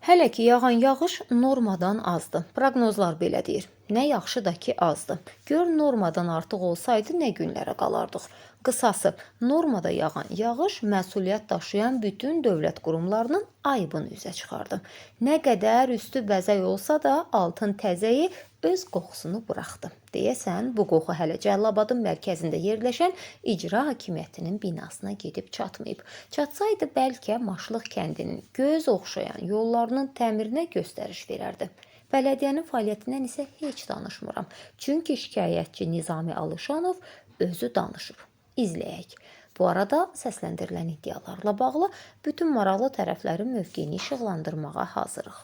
Hələ ki yağan yağış normadan azdır. Proqnozlar belə deyir. Nə yaxşı da ki azdır. Gör normadan artıq olsaydı nə günlərə qalardıq. Qısası, normada yağan yağış məsuliyyət daşıyan bütün dövlət qurumlarının ayıbını üzə çıxardı. Nə qədər üstü bəzək olsa da altın təzəyi öz qoxusunu buraxdı. Deyəsən, bu qoxu hələ Cəlilabadın mərkəzində yerləşən icra hakimiyyətinin binasına gedib çatmayıb. Çatsaydı bəlkə Maşlıq kəndinin göz oxşayan yollarının təmirinə göstəriş verərdi. Bələdiyyənin fəaliyyətindən isə heç danışmıram. Çünki şikayətçi Nizami Alışanov özü danışıb. İzləyək. Bu arada səsləndirilən iddialarla bağlı bütün maraqlı tərəflərin mövqeyini işıqlandırmağa hazırıq.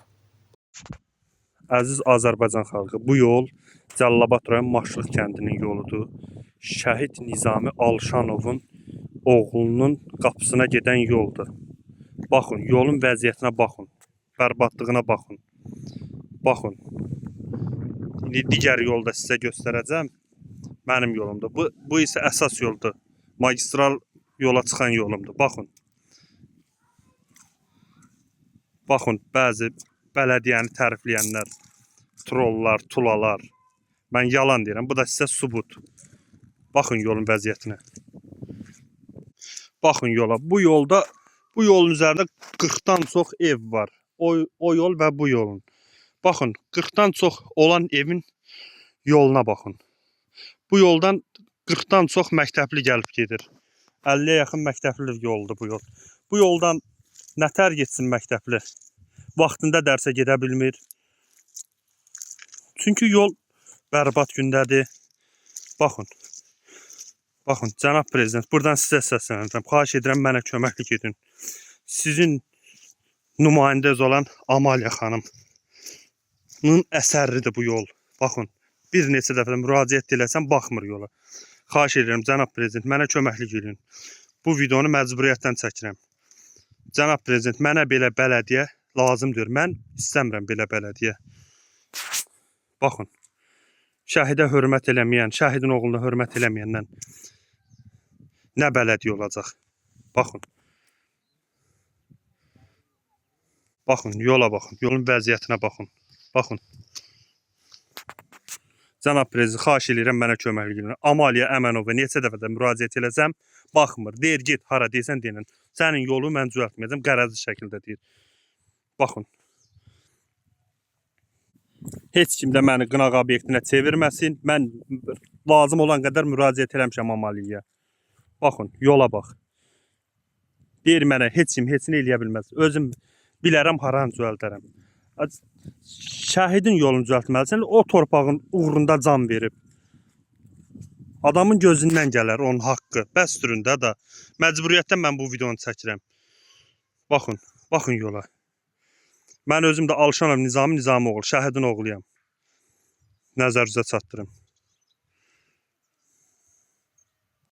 Əziz Azərbaycan xalqı, bu yol Cəlilabad rayon Maşlıq kəndinin yoludur. Şəhid Nizami Alışanovun oğlunun qapısına gedən yoldur. Baxın, yolun vəziyyətinə baxın, bərbadlığına baxın. Baxın, indi digər yolda sizə göstərəcəm, mənim yolumdur. Bu isə əsas yoldur, magistral yola çıxan yolumdur. Baxın. Baxın, bəzi bələdiyyəni tərifləyənlər, trollar, tulalar. Mən yalan deyirəm, bu da sizə sübut. Baxın yolun vəziyyətinə. Baxın yola. Bu yolun üzərində 40-dan çox ev var. O yol və bu yolun. Baxın, 40-dan çox olan evin yoluna baxın. Bu yoldan 40-dan çox məktəbli gəlib gedir. 50-yə yaxın məktəbli yoldur bu yol. Bu yoldan nətər getsin məktəbli? Vaxtında dərsə gedə bilmir. Çünki yol bərbad gündədir. Baxın. Baxın, cənab prezident, buradan sizə səslənirəm. Xahiş edirəm, mənə köməklik edin. Sizin nümayəndəniz olan Amaliya xanımın əsəridir bu yol. Baxın, bir neçə dəfə müraciət eləsəm, baxmır yola. Xahiş edirəm, cənab prezident, mənə köməklik edin. Bu videonu məcburiyyətdən çəkirəm. Cənab prezident, mənə belə bələdiyyə lazımdır. Mən istəmirəm belə bələdiyyə. Baxın, şəhidə hörmət eləməyən, şəhidin oğluna hörmət eləməyəndən nə bələdiyyə olacaq? Baxın. Baxın, yola baxın, yolun vəziyyətinə baxın. Baxın. Cənab prezident, xahiş edirəm, mənə köməklik edin. Amaliya Əmənova neçə dəfə də müraciət eləsəm, baxmır. Deyir, get, hara deyəsən deyən. Sənin yolu mən düzəltməyəcəm, qərəzli şəkildə deyir. Baxın. Heç kim də məni qınaq obyektinə çevirməsin. Mən lazım olan qədər müraciət eləmişəm Amaliyaya. Baxın, yola bax. Deyir mənə, heç kim heç nə eləyə bilməz. Özüm bilərəm, haranı düzəldərəm. Şəhidin yolunu düzəltməlisən, o torpağın uğrunda can verib. Adamın gözündən gələr onun haqqı. Bəsdirin də. Məcburiyyətdən mən bu videonu çəkirəm. Baxın, baxın yola. Mən özüm də Alışanov Nizami Nizamoğlu, şəhidin oğluyam. Nəzər üzə çatdırım.